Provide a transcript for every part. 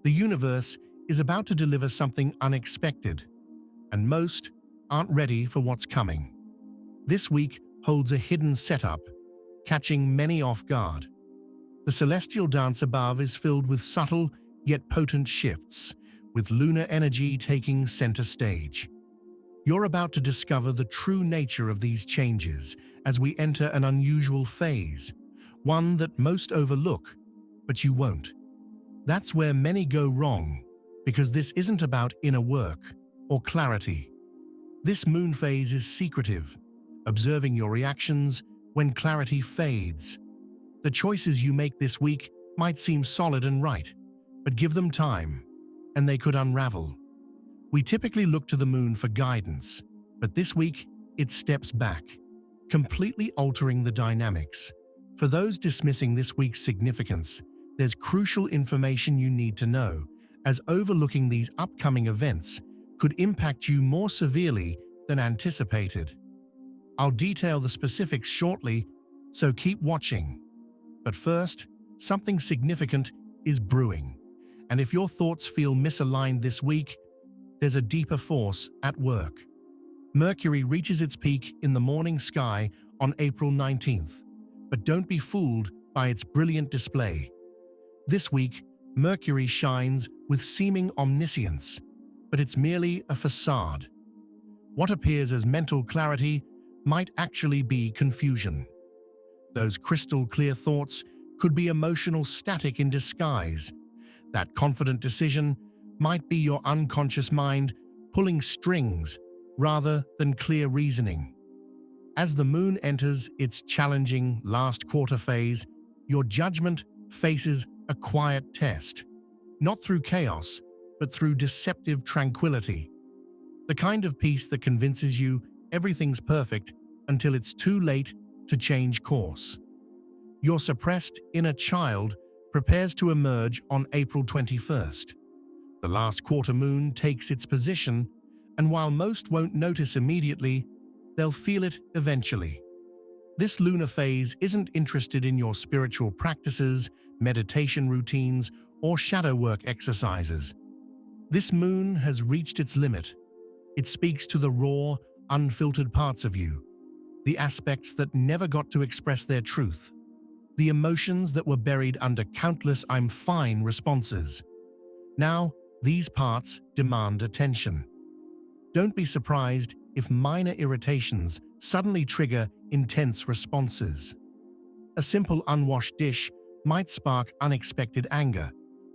The universe is about to deliver something unexpected, and most aren't ready for what's coming. This week holds a hidden setup, catching many off guard. The celestial dance above is filled with subtle yet potent shifts, with lunar energy taking center stage. You're about to discover the true nature of these changes as we enter an unusual phase, one that most overlook, but you won't. That's where many go wrong, because this isn't about inner work or clarity. This moon phase is secretive, observing your reactions when clarity fades. The choices you make this week might seem solid and right, but give them time, and they could unravel. We typically look to the moon for guidance, but this week it steps back, completely altering the dynamics. For those dismissing this week's significance, there's crucial information you need to know, as overlooking these upcoming events could impact you more severely than anticipated. I'll detail the specifics shortly, so keep watching. But first, something significant is brewing. And if your thoughts feel misaligned this week, there's a deeper force at work. Mercury reaches its peak in the morning sky on April 19th, but don't be fooled by its brilliant display. This week, Mercury shines with seeming omniscience, but it's merely a facade. What appears as mental clarity might actually be confusion. Those crystal-clear thoughts could be emotional static in disguise. That confident decision might be your unconscious mind pulling strings rather than clear reasoning. As the moon enters its challenging last quarter phase, your judgment faces a quiet test, not through chaos, but through deceptive tranquility. The kind of peace that convinces you everything's perfect until it's too late to change course. Your suppressed inner child prepares to emerge on April 21st. The last quarter moon takes its position, and while most won't notice immediately, they'll feel it eventually. This lunar phase isn't interested in your spiritual practices, meditation routines, or shadow work exercises. This moon has reached its limit. It speaks to the raw, unfiltered parts of you, the aspects that never got to express their truth, the emotions that were buried under countless "I'm fine" responses. Now, these parts demand attention. Don't be surprised if minor irritations suddenly trigger intense responses. A simple unwashed dish might spark unexpected anger.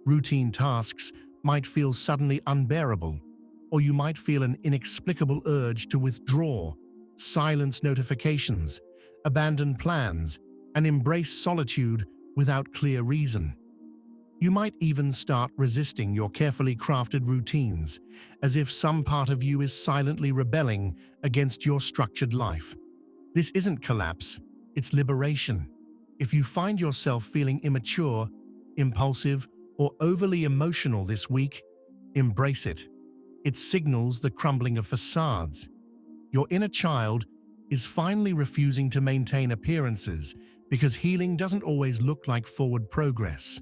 Routine tasks might feel suddenly unbearable, or you might feel an inexplicable urge to withdraw, silence notifications, abandon plans, and embrace solitude without clear reason. You might even start resisting your carefully crafted routines, as if some part of you is silently rebelling against your structured life. This isn't collapse, it's liberation. If you find yourself feeling immature, impulsive, or overly emotional this week, embrace it. It signals the crumbling of facades. Your inner child is finally refusing to maintain appearances because healing doesn't always look like forward progress.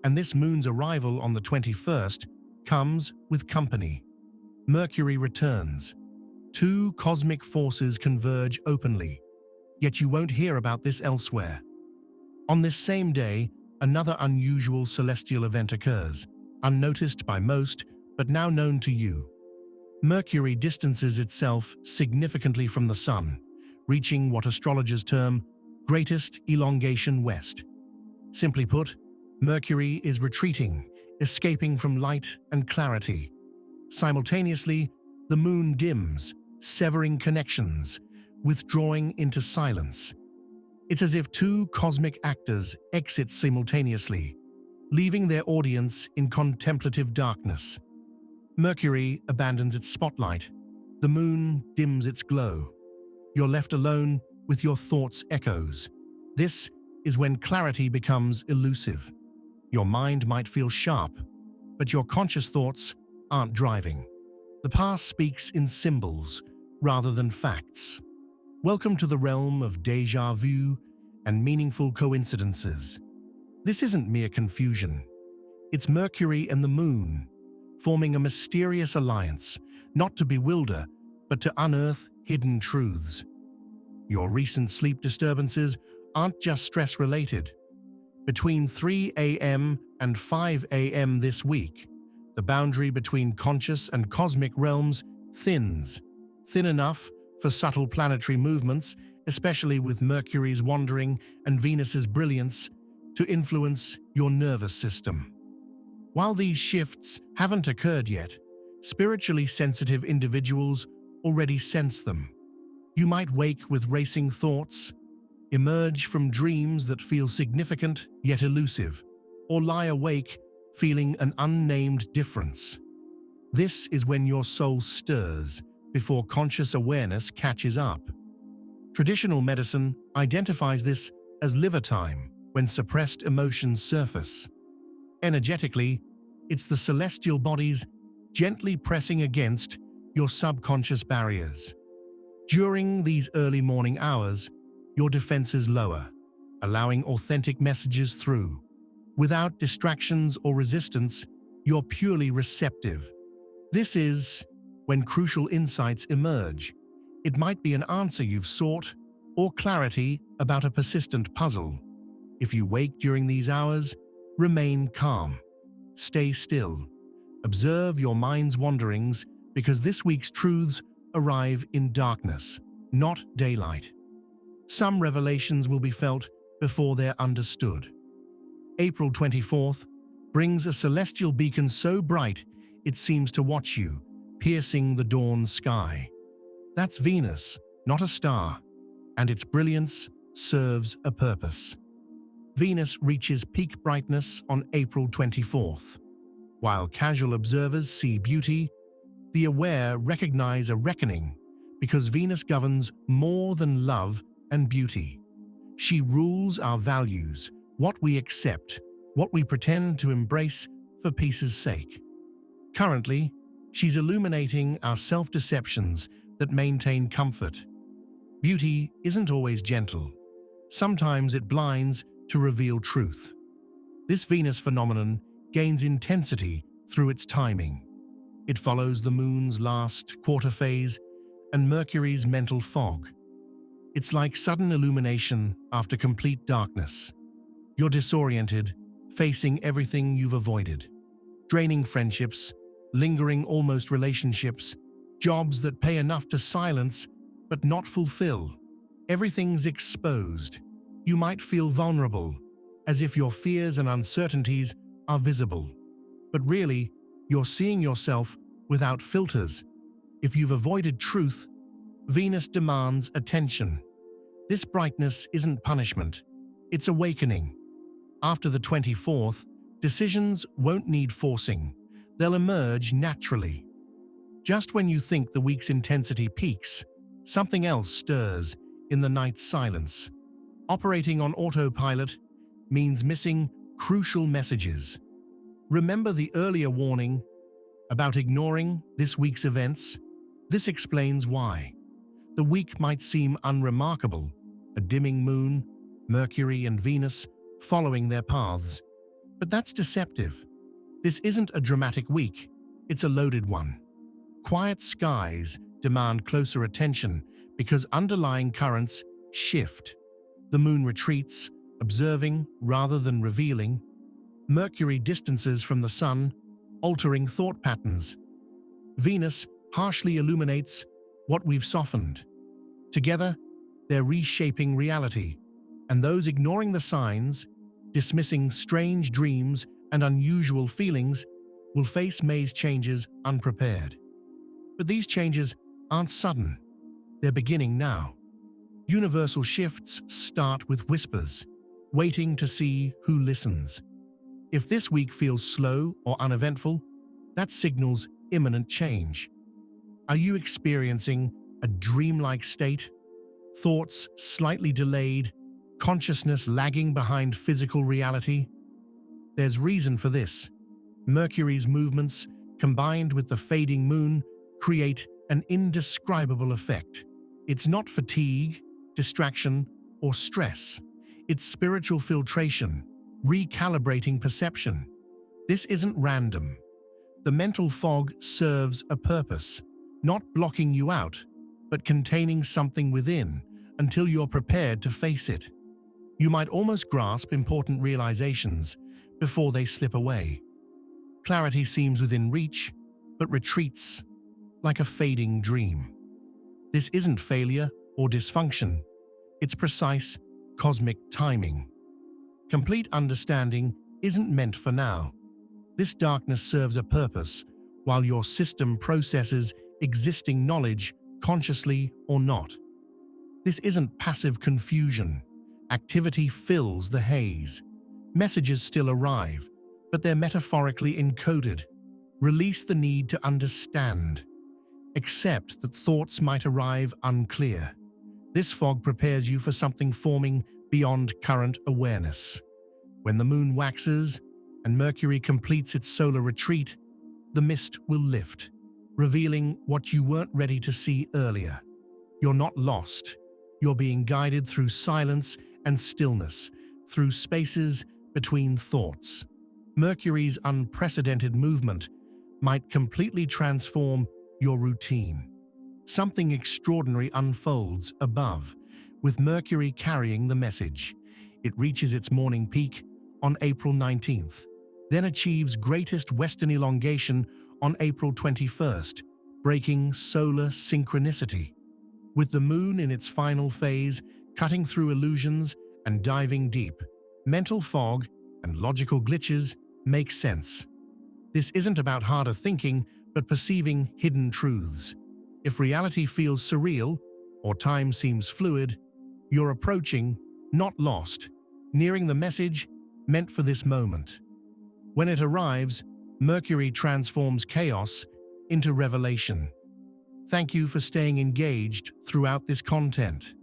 And this moon's arrival on the 21st comes with company. Mercury returns. Two cosmic forces converge openly, yet you won't hear about this elsewhere. On this same day, another unusual celestial event occurs, unnoticed by most, but now known to you. Mercury distances itself significantly from the Sun, reaching what astrologers term greatest elongation west. Simply put, Mercury is retreating, escaping from light and clarity. Simultaneously, the moon dims, severing connections, withdrawing into silence. It's as if two cosmic actors exit simultaneously, leaving their audience in contemplative darkness. Mercury abandons its spotlight. The moon dims its glow. You're left alone with your thoughts' echoes. This is when clarity becomes elusive. Your mind might feel sharp, but your conscious thoughts aren't driving. The past speaks in symbols rather than facts. Welcome to the realm of déjà vu and meaningful coincidences. This isn't mere confusion. It's Mercury and the Moon, forming a mysterious alliance, not to bewilder, but to unearth hidden truths. Your recent sleep disturbances aren't just stress-related. Between 3 a.m. and 5 a.m. this week, the boundary between conscious and cosmic realms thins, thin enough for subtle planetary movements, especially with Mercury's wandering and Venus's brilliance, to influence your nervous system. While these shifts haven't occurred yet, spiritually sensitive individuals already sense them. You might wake with racing thoughts, emerge from dreams that feel significant yet elusive, or lie awake feeling an unnamed difference. This is when your soul stirs before conscious awareness catches up. Traditional medicine identifies this as liver time, when suppressed emotions surface. Energetically, it's the celestial bodies gently pressing against your subconscious barriers. During these early morning hours, your defenses lower, allowing authentic messages through. Without distractions or resistance, you're purely receptive. This is when crucial insights emerge. It might be an answer you've sought, or clarity about a persistent puzzle. If you wake during these hours, remain calm. Stay still. Observe your mind's wanderings, because this week's truths arrive in darkness, not daylight. Some revelations will be felt before they're understood. April 24th brings a celestial beacon so bright it seems to watch you, piercing the dawn sky. That's Venus, not a star, and its brilliance serves a purpose. Venus reaches peak brightness on April 24th. While casual observers see beauty, the aware recognize a reckoning, because Venus governs more than love and beauty. She rules our values, what we accept, what we pretend to embrace for peace's sake. Currently, she's illuminating our self-deceptions that maintain comfort. Beauty isn't always gentle. Sometimes it blinds to reveal truth. This Venus phenomenon gains intensity through its timing. It follows the Moon's last quarter phase and Mercury's mental fog. It's like sudden illumination after complete darkness. You're disoriented, facing everything you've avoided. Draining friendships, lingering almost relationships, jobs that pay enough to silence but not fulfill. Everything's exposed. You might feel vulnerable, as if your fears and uncertainties are visible. But really, you're seeing yourself without filters. If you've avoided truth, Venus demands attention. This brightness isn't punishment, it's awakening. After the 24th, decisions won't need forcing. They'll emerge naturally. Just when you think the week's intensity peaks, something else stirs in the night's silence. Operating on autopilot means missing crucial messages. Remember the earlier warning about ignoring this week's events? This explains why. The week might seem unremarkable, a dimming moon, Mercury and Venus following their paths. But that's deceptive. This isn't a dramatic week, it's a loaded one. Quiet skies demand closer attention because underlying currents shift. The moon retreats, observing rather than revealing. Mercury distances from the sun, altering thought patterns. Venus harshly illuminates what we've softened. Together, they're reshaping reality, and those ignoring the signs, dismissing strange dreams and unusual feelings, will face May's changes unprepared. But these changes aren't sudden. They're beginning now. Universal shifts start with whispers, waiting to see who listens. If this week feels slow or uneventful, that signals imminent change. Are you experiencing a dreamlike state? Thoughts slightly delayed, consciousness lagging behind physical reality? There's reason for this. Mercury's movements, combined with the fading moon, create an indescribable effect. It's not fatigue, distraction, or stress. It's spiritual filtration, recalibrating perception. This isn't random. The mental fog serves a purpose, not blocking you out, but containing something within until you're prepared to face it. You might almost grasp important realizations before they slip away. Clarity seems within reach, but retreats like a fading dream. This isn't failure or dysfunction. It's precise, cosmic timing. Complete understanding isn't meant for now. This darkness serves a purpose while your system processes existing knowledge consciously or not. This isn't passive confusion. Activity fills the haze. Messages still arrive, but they're metaphorically encoded. Release the need to understand. Accept that thoughts might arrive unclear. This fog prepares you for something forming beyond current awareness. When the moon waxes and Mercury completes its solar retreat, the mist will lift, revealing what you weren't ready to see earlier. You're not lost. You're being guided through silence and stillness, through spaces between thoughts. Mercury's unprecedented movement might completely transform your routine. Something extraordinary unfolds above, with Mercury carrying the message. It reaches its morning peak on April 19th, then achieves greatest western elongation on April 21st, breaking solar synchronicity. With the moon in its final phase, cutting through illusions and diving deep, mental fog and logical glitches make sense. This isn't about harder thinking, but perceiving hidden truths. If reality feels surreal or time seems fluid, you're approaching, not lost, nearing the message meant for this moment. When it arrives, Mercury transforms chaos into revelation. Thank you for staying engaged throughout this content.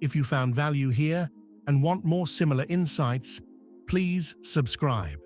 If you found value here and want more similar insights, please subscribe.